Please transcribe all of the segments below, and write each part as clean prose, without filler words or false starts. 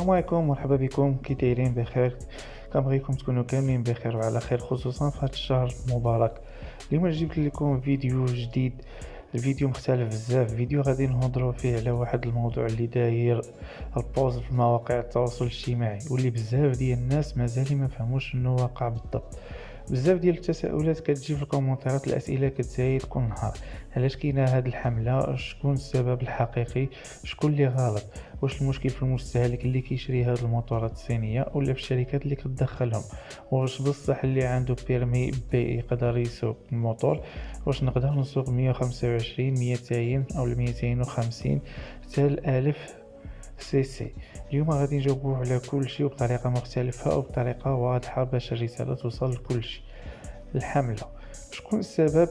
السلام عليكم، مرحبا بكم. كي دايرين؟ بخير؟ كنبغيكم تكونوا كاملين بخير وعلى خير، خصوصا في هذا الشهر المبارك. اليوم جبت لكم فيديو جديد. الفيديو مختلف بزاف. فيديو غادي نهضروا فيه على واحد الموضوع اللي داير البوز في مواقع التواصل الاجتماعي، واللي بزاف ديال الناس مازال ما فهموش شنو واقع بالضبط. بزاف ديال التساؤلات كتجي في الكومنتات، الاسئله كتزايد كل نهار. علاش كاينه هاد الحمله؟ شكون السبب الحقيقي؟ شكون اللي غلط؟ واش المشكل في المستهلك اللي كيشري هاد الموتورات الصينيه ولا في الشركات اللي كتدخلهم؟ واش بصح اللي عنده بيرمي بي يقدر يسوق الموتور؟ واش نقدر نسوق 125 200 او 250 حتى 1000 سي سي؟ اليوم غادي نجاوبوا على كل شيء بطريقه مختلفه وبطريقه واضحه باش الرساله توصل لكل شيء. الحمله، شكون السبب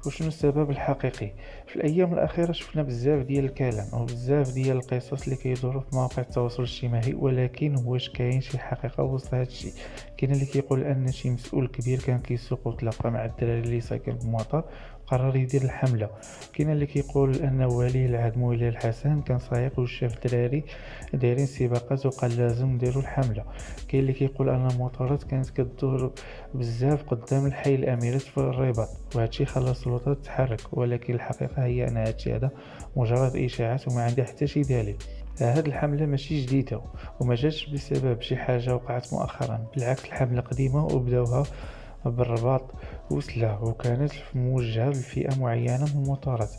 وشنو السبب الحقيقي؟ في الايام الاخيره شفنا بزاف ديال الكلام وبزاف ديال القصص اللي كيدوروا في مواقع التواصل الاجتماعي، ولكن واش كاين شي حقيقه وسط هادشي؟ كاين اللي كيقول ان شي مسؤول كبير كان كيسوق وتلاقى مع الدراري اللي ساكن بالمطار قرر يدير الحمله. كاين اللي كيقول ان ولي العهد مولاي الحسن كان سايق وشاف الدراري دايرين سباقات وقال لازم نديروا الحمله. كاين اللي كيقول ان الموتورات كانت كدور بزاف قدام الحي الاميرات في الرباط، وهادشي خلى السلطات تتحرك، ولكن الحقيقه هي ان هادشي هذا مجرد اشاعات وما عندها حتى شي دليل. هاد الحمله ماشي جديده وما جاتش بسبب شي حاجه وقعت مؤخرا، بالعكس الحمله قديمه وبداوها بالرباط وسلا، وكانت موجهة لفئة معينة من الموتورات.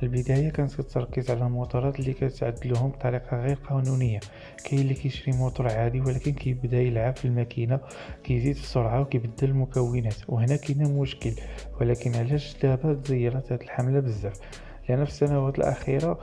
البداية كانت كتركز على الموتورات اللي كتعد لهم بطريقة غير قانونية. كاين اللي كيشري موتور عادي ولكن كيبدا يلعب في الماكينة، كيزيد في السرعة وكيبدل المكونات، وهنا كاين مشكل. ولكن علاش دابا تزيرت هاد الحملة بزاف؟ لأن في السنوات الأخيرة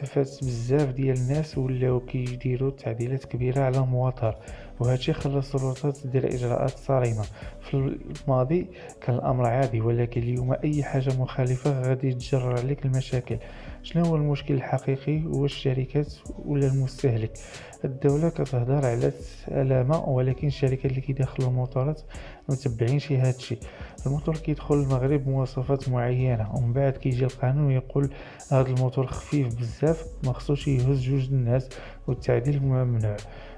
فات بزاف ديال الناس ولاو كيديروا تعديلات كبيرة على المواطر، وهادشي خلى السلطات تدير إجراءات صارمة. في الماضي كان الأمر عادي، ولكن اليوم أي حاجة مخالفة غادي تجرر عليك المشاكل. شنو هو المشكل الحقيقي؟ هو الشركات ولا المستهلك؟ الدولة كتهدر على السلامة، ولكن الشركات اللي كيدخلوا الموتورات متبعين شي هادشي. الموتور كيدخل المغرب بمواصفات معينة، ومن بعد كيجي القانون يقول هذا الموتور خفيف بزاف ما خصوش يهز جوج الناس والتعديل ممنوع.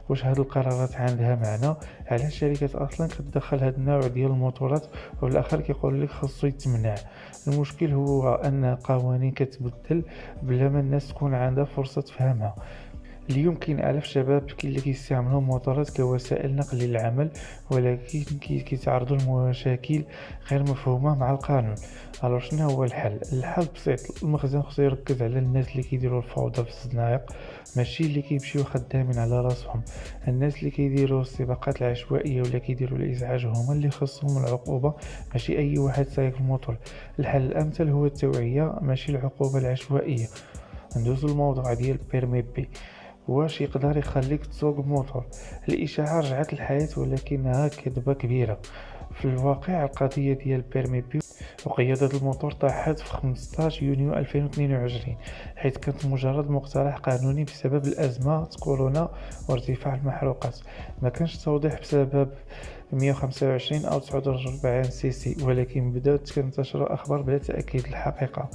واش هاد القرارات عندها معنى؟ علاش الشركات اصلا كتدخل هاد النوع ديال الموتورات والاخر كيقول لك خصو يتمنع؟ المشكل هو ان القوانين كتبدل بلا ما الناس تكون عندها فرصه تفهمها. اليوم كاين الاف شباب اللي كيستعملوا الموتورات كوسائل نقل للعمل، ولكن كيتعرضوا لمشاكل غير مفهومه مع القانون. الو شنو هو الحل؟ الحل بسيط. المخزن خصو يركز على الناس اللي كيديروا الفوضى في الزنايق، ماشي اللي كيمشيو خدامين على راسهم. الناس اللي كيديروا السباقات العشوائيه ولا كيديروا الازعاج هما اللي خصهم العقوبه، ماشي اي واحد سايق الموتور. الحل الامثل هو التوعيه، ماشي العقوبه العشوائيه. ندوزو الموضوع ديال بيرمي بي. واش يقدر يخليك تسوق موتور؟ الاشاعه رجعت الحياه ولكنها كذبه كبيره. في الواقع القضيه ديال بيرمي بي وقياده الموتور طاحت في 15 يونيو 2022، حيث كانت مجرد مقترح قانوني بسبب الازمه كورونا وارتفاع المحروقات. ما كانش توضيح بسبب 125 او 49 سي سي، ولكن بدات تنتشر اخبار بلا تاكيد الحقيقه.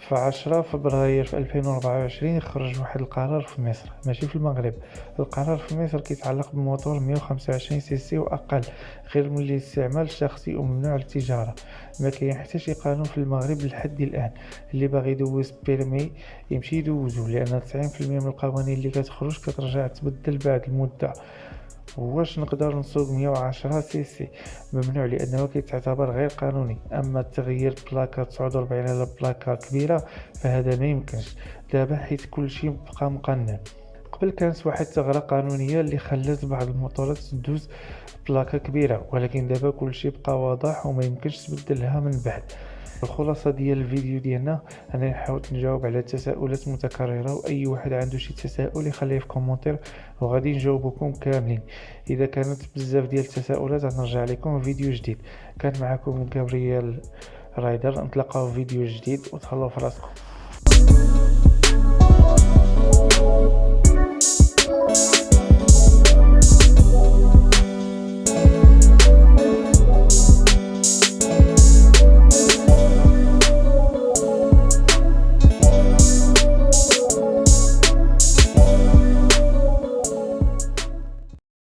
في 10 فبراير في 2024 خرج واحد القرار في مصر، ماشي في المغرب. القرار في مصر كيتعلق بموتور 125 سي سي واقل، غير من الاستعمال الشخصي وممنوع للتجاره. ما كاين حتى شي قانون في المغرب لحد الان. اللي باغي يدوز بيرمي يمشي يدوزو، لان 90% من القوانين اللي كتخرج كترجع تبدل بعد المده. واش نقدر نسوق 110 سي سي؟ ممنوع، لانه كيتعتبر غير قانوني. اما تغيير بلاكه 49 على بلاكه كبيره فهذا ما يمكنش دابا، حيت كل شيء بقى مقنن. قبل كانت واحد الثغره قانونيه اللي خلات بعض الموتورات تدوز بلاكه كبيره، ولكن دابا كل شيء بقى واضح وما يمكنش تبدلها من بعد. الخلاصه ديال الفيديو ديالنا انا نحاول نجاوب على تساؤلات متكرره، واي واحد عنده شي تساؤل يخليه في كومنتير وغادي نجاوبكم كاملين. اذا كانت بزاف ديال التساؤلات غنرجع لكم فيديو جديد. كان معكم جابرييل رايدر، نتلاقاو في فيديو جديد وتهلاو في راسكم.